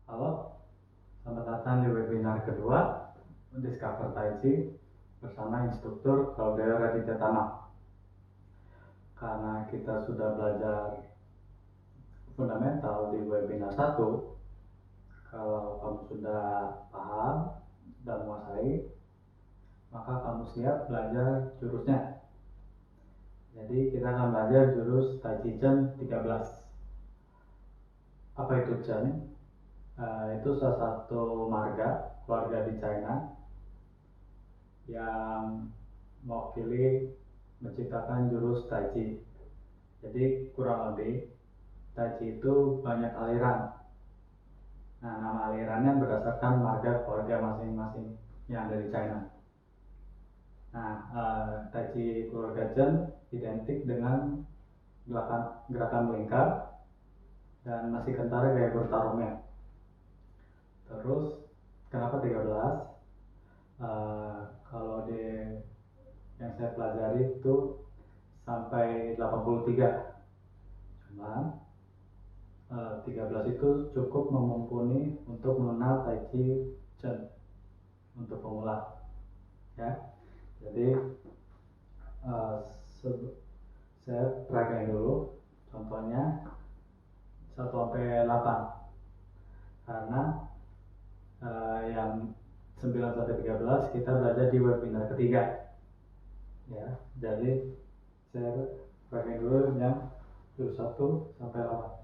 Halo, selamat datang di webinar kedua Discover Tai Chi bersama instruktur Claudia Raditya Tama. Karena kita sudah belajar fundamental di webinar 1, kalau kamu sudah paham dan menguasai, maka kamu siap belajar jurusnya. Jadi kita akan belajar jurus Tai Chi Chuan 13. Apa itu Chuan? Itu salah satu marga keluarga di China yang mewakili menciptakan jurus Tai Chi. Jadi kurang lebih Tai Chi itu banyak aliran. Nah, nama alirannya berdasarkan marga keluarga masing-masing yang ada di China. Nah, Tai Chi keluarga Chen identik dengan gerakan melingkar dan masih kentara gaya bertarungnya. Terus kenapa 13? Kalau di yang saya pelajari itu sampai 83. Cuman 13 itu cukup memumpuni untuk mengenal Tai Chi Chuan untuk pemula. Ya. Jadi saya peragain dulu contohnya 1 sampai 8. Karena yang 9 sampai 13 kita belajar di webinar ketiga. Ya, jadi saya pakai dulu yang 1 sampai 8.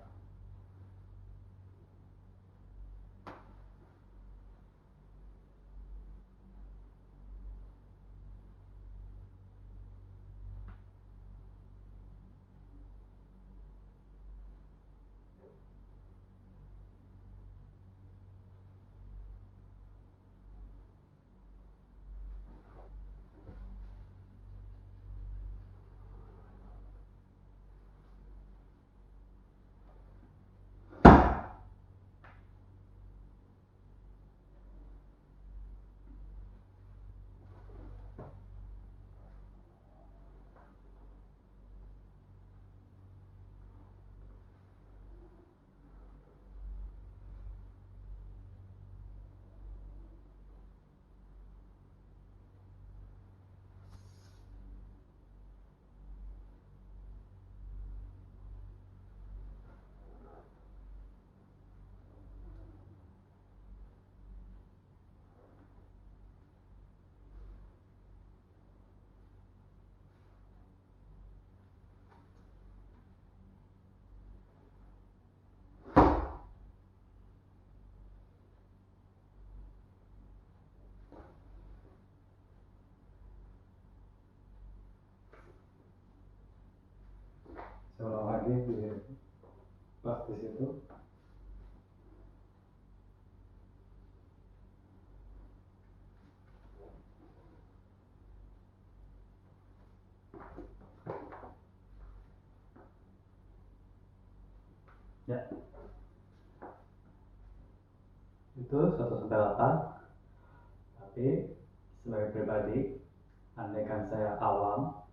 Saya ulang lagi di pas di situ. Ya, itu 1 sampai 8. Tapi sebagai pribadi, andaikan saya awam,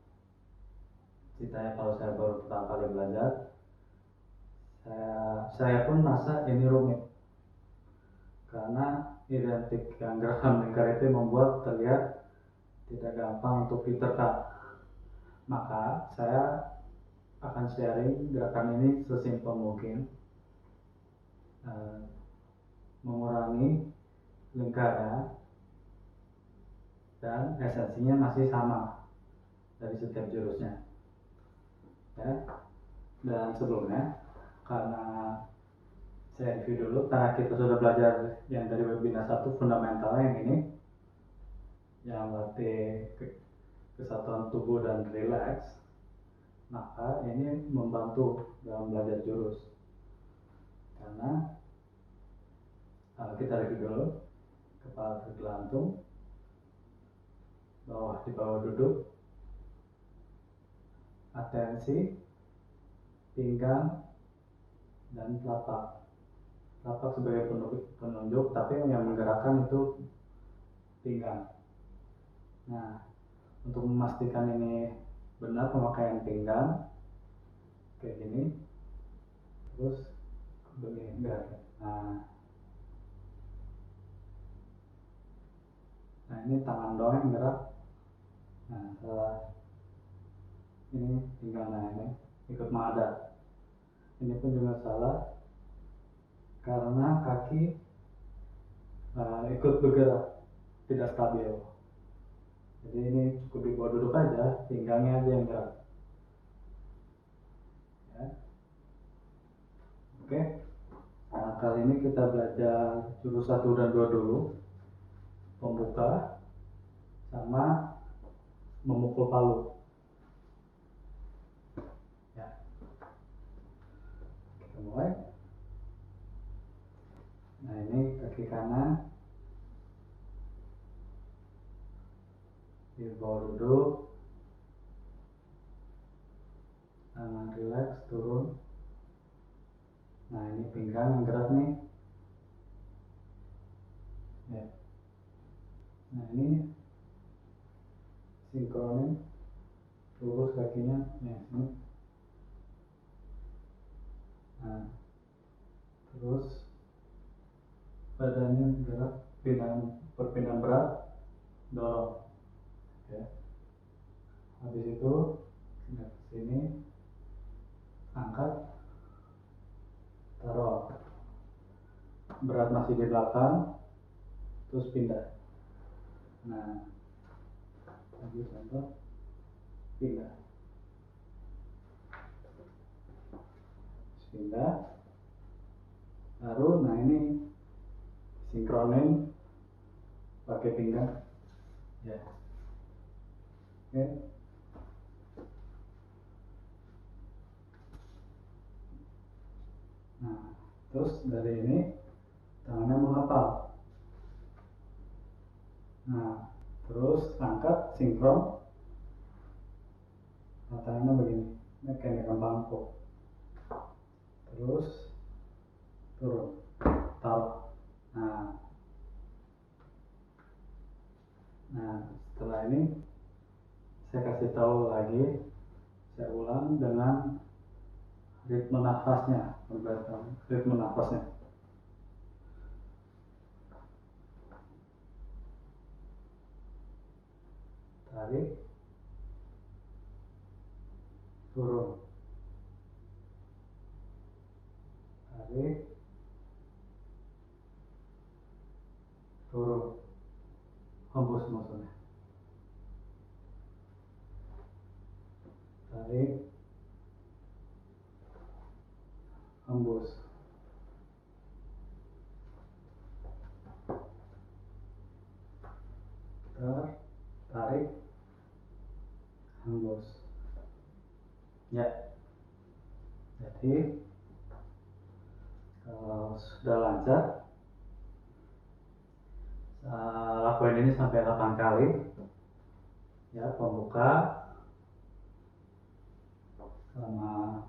ceritanya kalau saya baru pertama kali belajar, saya pun merasa ini rumit. Karena identik yang gerakan melingkar itu membuat terlihat tidak gampang untuk diterka. Maka saya akan sharing gerakan ini sesimpel mungkin, mengurangi lingkarnya, dan esensinya masih sama dari setiap jurusnya. Ya. Dan sebelumnya, karena saya review dulu, karena kita sudah belajar yang dari webinar 1 fundamentalnya yang ini, yang latih kesatuan tubuh dan relax, maka ini membantu dalam belajar jurus. Karena kita review dulu, kepala tergelantung, di bawah duduk, atensi, pinggang, dan telapak. Telapak sebagai penunjuk, tapi yang menggerakkan itu pinggang. Nah, untuk memastikan ini benar pemakaian pinggang, kayak gini, terus begini geraknya. Nah, Nah ini tangan doang yang gerak. Nah setelah ini tinggal, nah ini ikut menghadap. Ini pun juga salah karena kaki ikut bergerak, tidak stabil. Jadi ini cukup dibawa duduk aja, pinggangnya aja yang gerak. Ya. Oke. Nah, kali ini kita belajar jurus 1 dan 2 dulu. Pembuka sama memukul palu. Ya. Kita mulai. Nah, ini kaki kanan dibawa duduk. Tangan rileks turun. Nah, ini pinggang yang gerak nih. Ya. Nah, ini sinkronin, lurus kakinya. Ya, ini. Nah, terus badannya gerak, perpindahan berat, dorong. Ya. Habis itu pindah ke sini, angkat, taruh. Berat masih di belakang, terus pindah. Nah, lagi contoh, pindah. Terus pindah. Baru, nah ini sinkronin pakai pinggang. Ya. Oke. Nah, terus dari ini tangannya menghafal. Nah, terus angkat sinkron. Nah, tangannya begini. Ini kayak megang bangku. Terus turun, taruh. Nah, setelah ini saya kasih tahu lagi, saya ulang dengan ritme nafasnya, ritme nafasnya. Tarik, turun, tarik, turun, hembus maksudnya. Tarik, hembus. Tarik, hembus. Ya, jadi kalau sudah lancar, lakuin ini sampai 8 kali. Ya, pembuka sama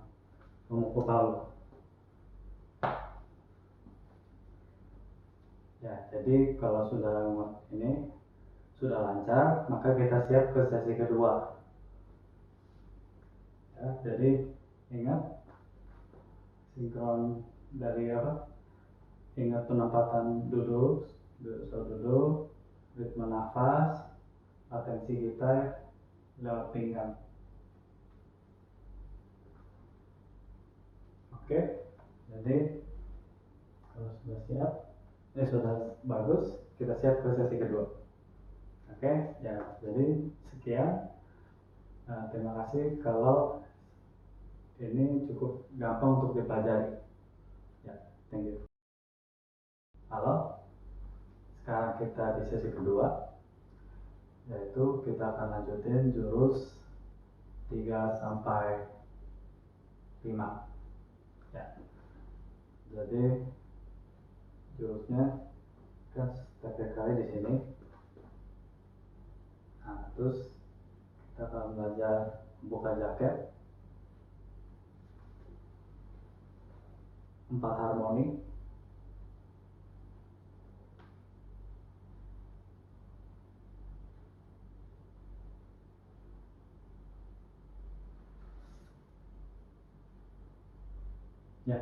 memukul palu. Ya, jadi kalau sudah ini sudah lancar, maka kita siap ke sesi kedua. Ya, jadi ingat sinkron dari apa? Ingat penempatan duduk, ritme nafas, atensi kita lewat pinggang. Oke, jadi kalau sudah siap, sudah bagus, kita siap ke sesi kedua. Oke, ya, jadi sekian. Terima kasih. Kalau ini cukup gampang untuk dipelajari. Ya, thank you. Halo, sekarang kita di sesi kedua, yaitu kita akan lanjutin jurus 3 sampai 5. Ya. Jadi jurusnya kan setiap kali di sini. Nah, terus kita akan belajar buka jaket, 4 harmoni. Ya.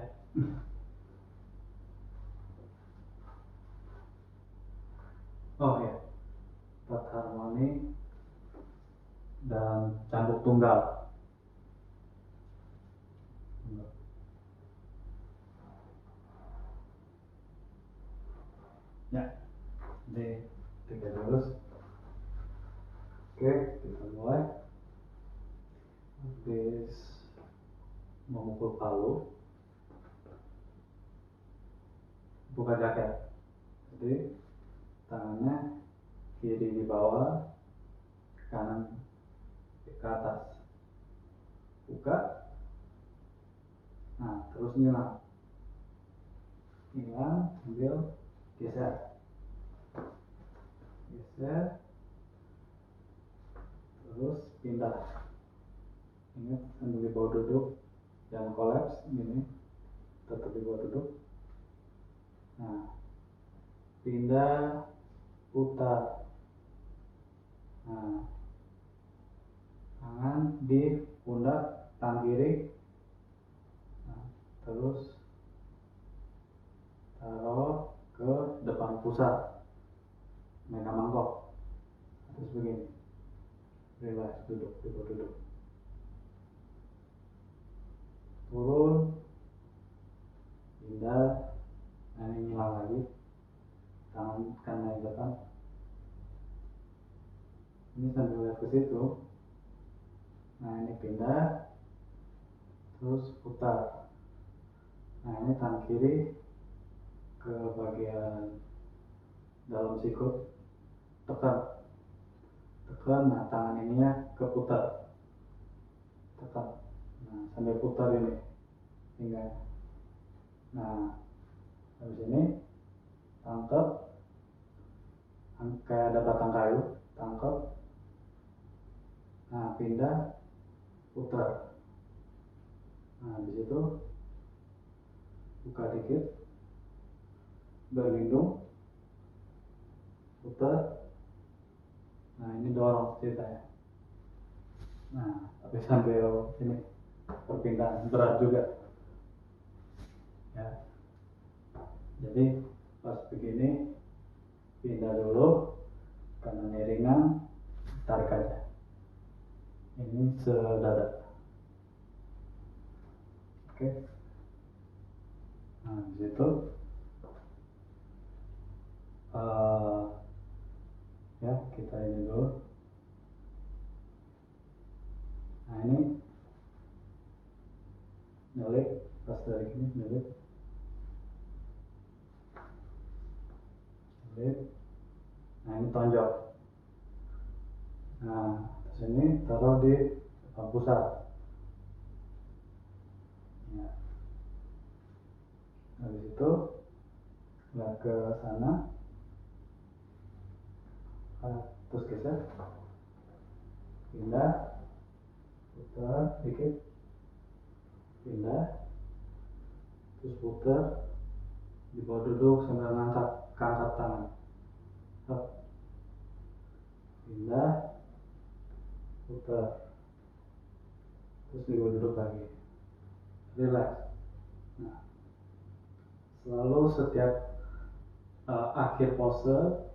Oh ya. tunggal. Ya, jadi 3 lurus. Oke, kita mulai. Habis memukul palu, buka jaket. Jadi tangannya kiri di bawah, kanan ke atas. Buka. Nah, terus nyilang sambil geser, terus pindah. Ingat, sambil di bawah duduk, jangan kolaps. Ini tetap di bawah duduk. Nah, pindah, putar. Nah, tangan di pundak tangan kiri. Nah, terus taruh ke depan pusat, megang mangkok. Terus begini, relax, duduk, duduk. Turun, pindah. Nah, ini nyilang lagi, tangan kanan di depan. Ini sambil lihat ke situ. Nah, ini pindah, terus putar. Nah, ini tangan kiri ke bagian dalam sikut, tekan. Nah, tangan ininya keputar, tekan. Nah, sambil putar ini hingga. Nah, habis ini tangkap, kayak ada batang kayu, tangkap. Nah, pindah, putar. Nah, di situ buka dikit, berlindung, putar. Nah, ini dorong ceritanya. Nah, tapi sambil ini perpindahan berat juga ya. Jadi pas begini pindah dulu, kanannya ringan, tarik aja. Ini sedada. Oke. Nah, di situ ya, kita ini dulu. Nah, ini nyelip, pas dari sini nyelip. Nah, ini tonjok. Nah, terus ini taruh di depan pusat. Ya. Habis itu nggak ke sana, terus geser, pindah, putar dikit, pindah, terus putar, di bawah duduk sambil ngangkat tangan. Pindah, putar, terus di bawah duduk lagi, relax. Nah, selalu setiap akhir pose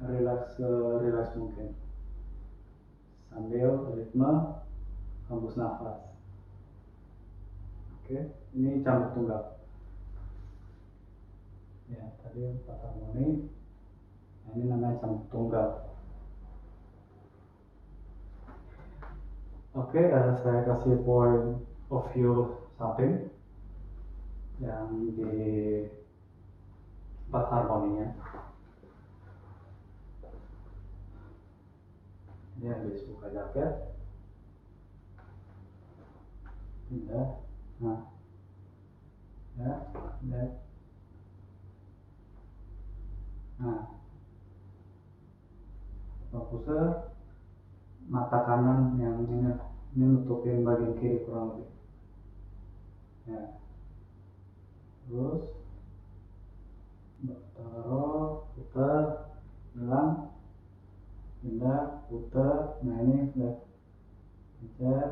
relax mungkin, sambil ritme hembus nafas. Oke, ini cambuk tunggal ya, tadi 4 harmoni. Nah, ini namanya cambuk tunggal. Oke, saya kasih point of view samping yang di 4 harmoninya. Ini habis buka jaket, pindah. Nah, ya, lihat. Nah, fokusnya mata kanan yang ini nutupin bagian kiri kurang lebih. Ya, terus taruh, putar, hilang, pindah, putar. Nah, ini lihat, pencet.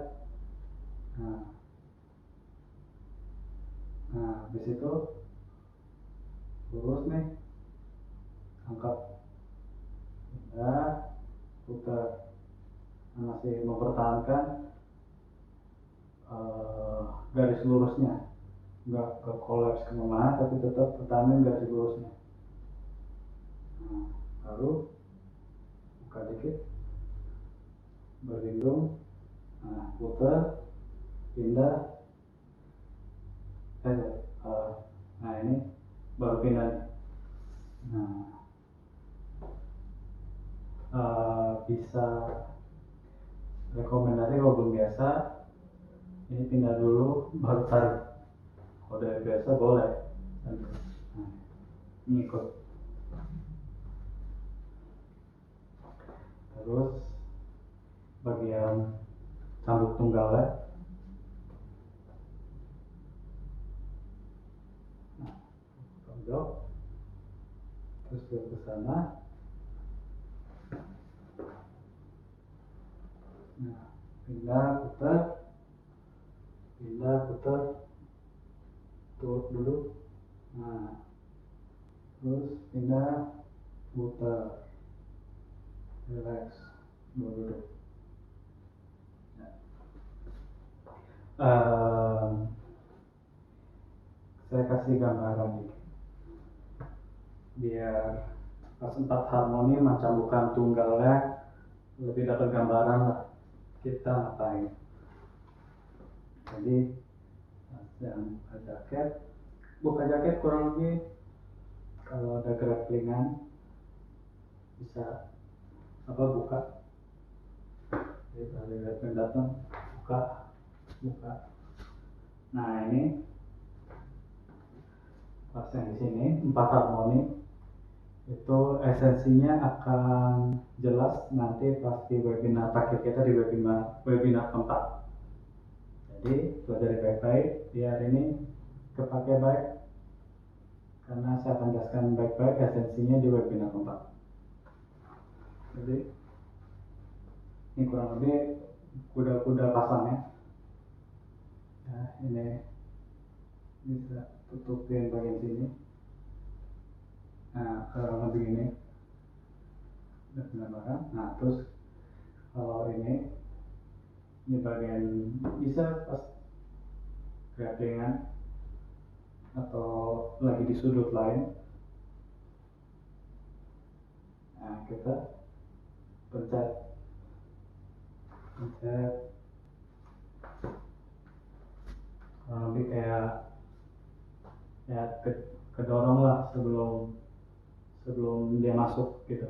Nah, habis itu lurus nih, angkat, pindah, putar. masih mempertahankan garis lurusnya, nggak ke kolaps kemana, tapi tetap pertahanin garis lurusnya. Nah, lalu buka dikit, berlindung, nah putar, pindah, nah ini baru pindah. Nah, bisa rekomendasi kalau belum biasa ini pindah dulu baru tarik. Kalau udah biasa boleh. Nah, ini ikut. Terus bagian cambuk tunggalnya, nah, tonjok, terus ke sana. Nah, pindah, putar, turut dulu. Nah, terus pindah, putar, relax, duduk. Saya kasih gambaran nih, biar pas 4 harmoni macam bukan tunggalnya lebih dapat gambaran lah kita ngapain. Jadi yang buka jaket kurang lebih kalau ada grapplingan bisa buka. Jadi kalau ada grappling datang buka. Nah ini pas yang di sini 4 harmoni itu esensinya akan jelas nanti pas di webinar terakhir kita di webinar keempat. Jadi pelajari baik-baik biar ini kepake baik, karena saya akan jelaskan baik-baik esensinya di webinar keempat. Jadi ini kurang lebih kuda-kuda pasangnya. Nah, ini bisa tutupin bagian sini. Nah, kurang lebih ini gambaran. Nah, terus kalau ini bagian bisa pas grapplingan atau lagi di sudut lain. Nah, kita pencet kurang lebih kayak kedorong lah sebelum dia masuk gitu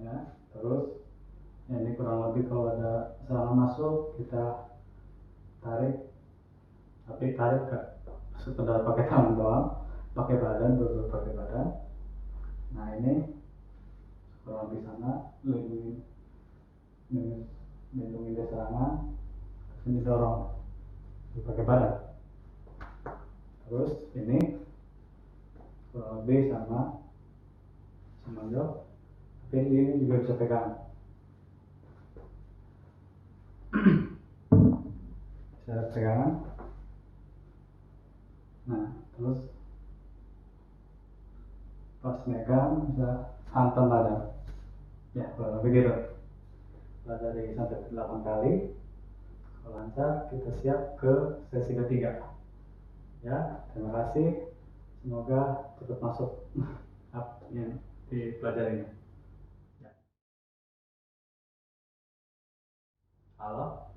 ya. Terus ini kurang lebih kalau ada serangan masuk kita tarik, tapi tarik gak sekedar pakai tangan doang, pakai badan, betul pakai badan. Nah ini kurang lebih sana lindungi dia serangan, terus ini dorong pakai badan. Terus ini kurang lebih sama semenjak, tapi ini juga bisa pegang. Bisa pegangan. Nah, terus pas megang bisa hantam badan. Ya, kurang lebih gitu. Dari sampai 8 kali. Kalau lancar, kita siap ke sesi ketiga. Ya, terima kasih. Semoga cepat masuk yang dipelajari. Ya. Halo,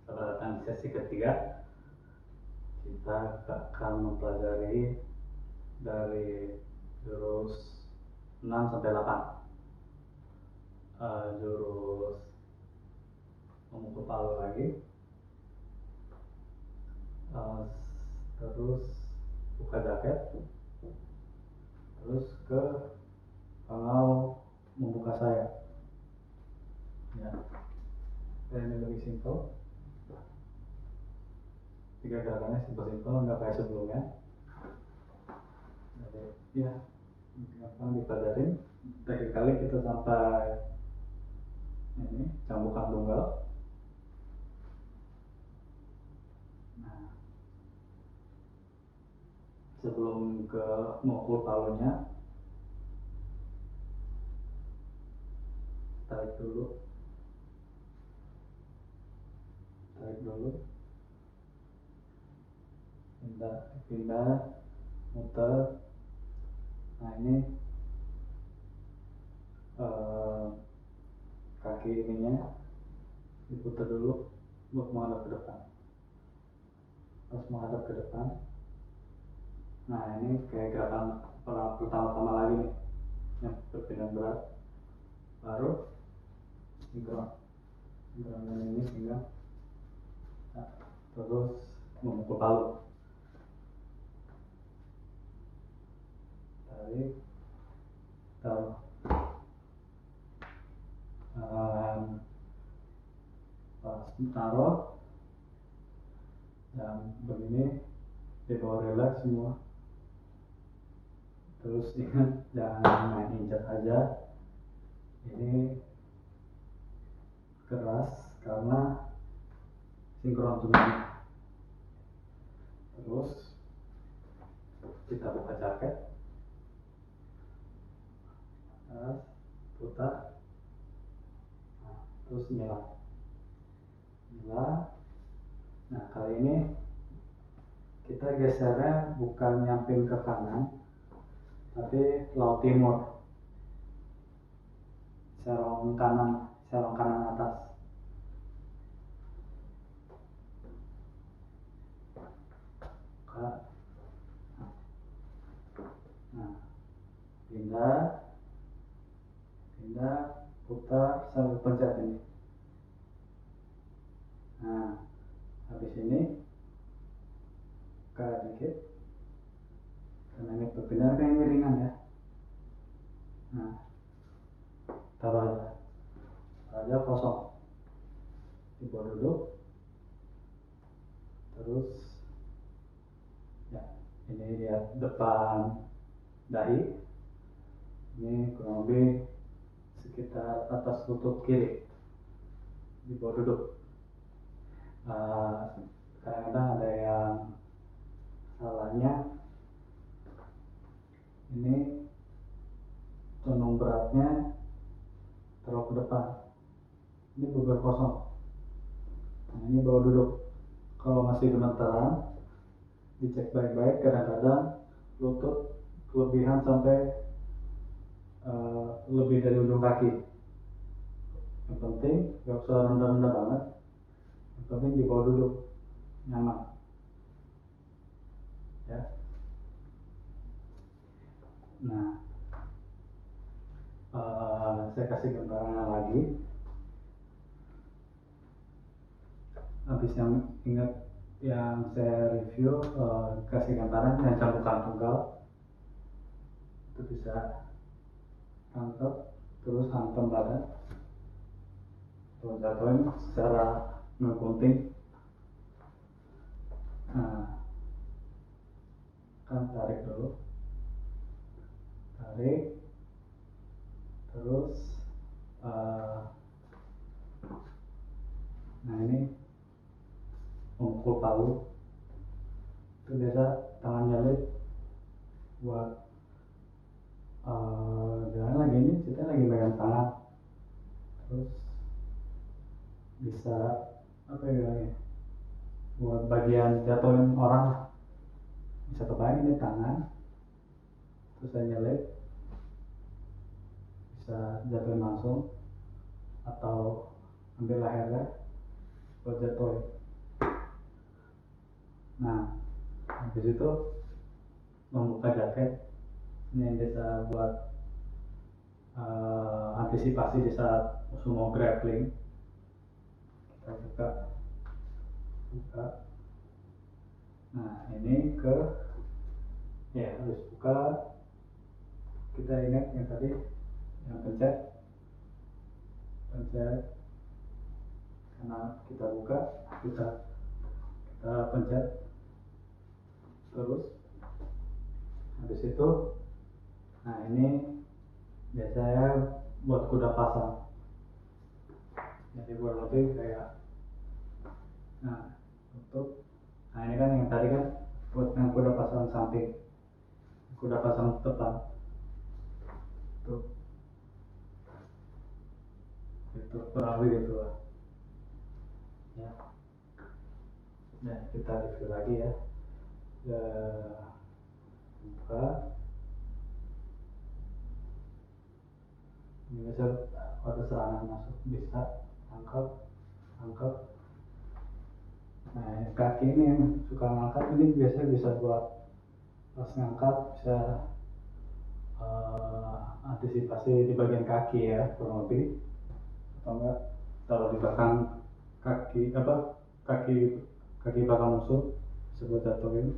selamat datang di sesi ketiga. Kita akan mempelajari dari jurus 6 sampai 8. Jurus memukul palu lagi, terus buka jaket, terus ke pangau membuka sayap ya. Dan ini lebih simpel, 3 gerakannya simpel-simpel, nggak kayak sebelumnya. Jadi ya gampang dipelajarin. Terakhir kali kita sampai ini cambukan tunggal. Nah, sebelum ke memukul palunya, tarik dulu, pindah, muter. Nah ini kaki ininya diputar dulu untuk menghadap ke depan. Terus menghadap ke depan. Nah ini kayak gerakan pertama-tama lagi nih, yang perpindahan berat. Baru sinkron ini pinggang. Nah, terus memukul palu. Tarik, taruh. Pas taruh, dan begini dibawa relax semua. Terus ingat jangan main injak aja, ini keras karena sinkron semuanya. Terus kita buka jaket, atas, putar, terus nyala. Nah kali ini kita gesernya bukan nyamping ke kanan, tapi laut timur, serong kanan atas. Nah pindah, putar sambil pencet ini. Nah habis ini buka dikit, karena ini perpindahan kan ini ringan ya. Nah taruh aja kosong, dibawa duduk. Terus ya ini lihat depan dahi, ini kurang lebih sekitar atas lutut kiri, dibawa duduk. Kadang-kadang ada yang salahnya, ini cenderung beratnya terlalu ke depan, ini beber kosong. Nah ini bawa duduk. Kalau masih gemetaran, dicek baik-baik. Kadang-kadang lutut kelebihan sampai lebih dari ujung kaki. Yang penting gak usah rendah-rendah banget, yang penting dibawa duduk nyaman ya. Nah saya kasih gambarannya lagi. Habis yang ingat yang saya review, kasih gambaran yang cambukan tunggal itu bisa tangkap, terus hantam badan, terus jatuhin secara ngegunting. Nah kan tarik dulu, terus nah ini memukul palu. Itu biasa tangan nyelip buat jangan lagi ini kita lagi megang tangan, terus bisa apa ya bilangnya, buat bagian jatuhin orang. Bisa kebayang ini tangan, terus saya nyelip, bisa jatuhin langsung atau ambil lehernya buat jatuhin. Nah habis itu membuka jaket, ini yang bisa buat antisipasi di saat musuh mau grappling. Kita buka. Nah ini harus buka. Kita ingat yang tadi yang pencet, karena kita buka, kita pencet terus. Habis itu nah ini biasanya buat kuda pasang, jadi kurang lebih kayak tutup. Nah ini kan yang tadi kan buat yang kuda pasang samping, kuda pasang depan tuh. itu kurang lebih gitu lah ya. Nah, kita review lagi ya. Buka ini bisa ada serangan masuk, bisa angkat. Nah, kaki ini yang suka ngangkat ini biasanya bisa buat pas ngangkat, bisa antisipasi di bagian kaki ya kurang lebih, atau enggak kalau di belakang kaki kaki belakang musuh bisa buat jatuhin.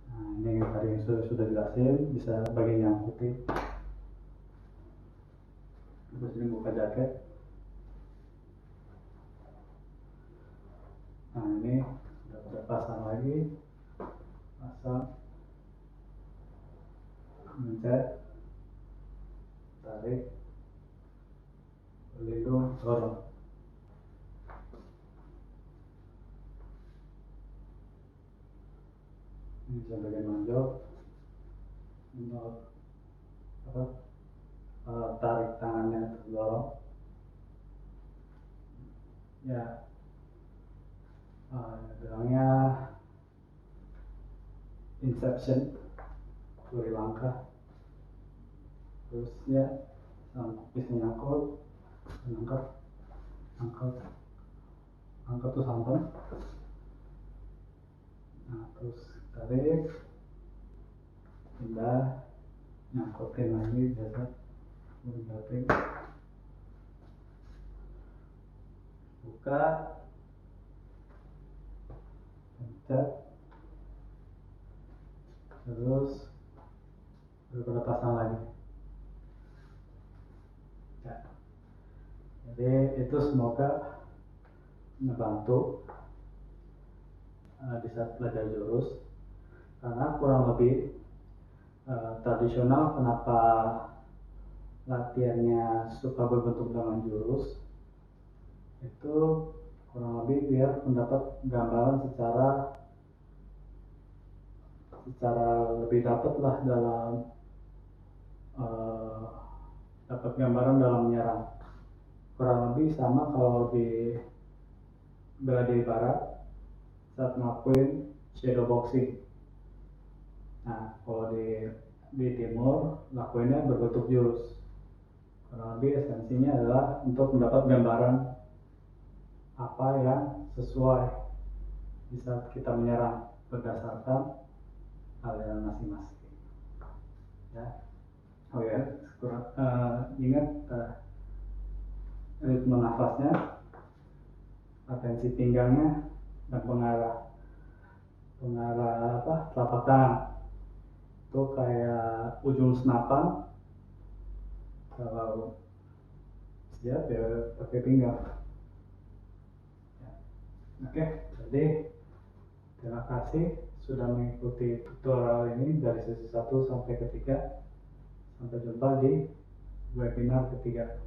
Nah, ini yang tadi yang sudah jelasin, bisa bagian nyangkutin. Terus ini buka jaket. Nah, ini udah pasang lagi, mencet, tarik, pelindung, dorong. Ini bisa bagian manjol untuk tarik tangannya untuk dorong ya. Bilangnya inception, curi langkah. Terus ya bisa nyangkut, angkat tuh santan. Nah, terus tarik, pindah, nyangkutin lagi biasa, berganti, buka, pencet, terus baru pasang lagi ya. Jadi itu semoga membantu di saat belajar jurus, karena kurang lebih tradisional kenapa latihannya suka berbentuk dengan jurus itu kurang lebih biar mendapat gambaran secara lebih dapat lah dalam dapat gambaran dalam menyerang. Kurang lebih sama kalau di bela diri barat saat ngelakuin shadow boxing. Nah, kalau di timur lakuinnya berbentuk jurus. Kurang lebih esensinya adalah untuk mendapat gambaran apa yang sesuai di saat kita menyerang berdasarkan aliran masing-masing ya. Oh ya, ingat ritme nafasnya, atensi pinggangnya, dan pengarah telapak tangan itu kayak ujung senapan. Kalau siap ya pakai pinggang ya. Oke, jadi terima kasih sudah mengikuti tutorial ini dari sesi 1 sampai ke 3. Sampai jumpa di webinar ketiga.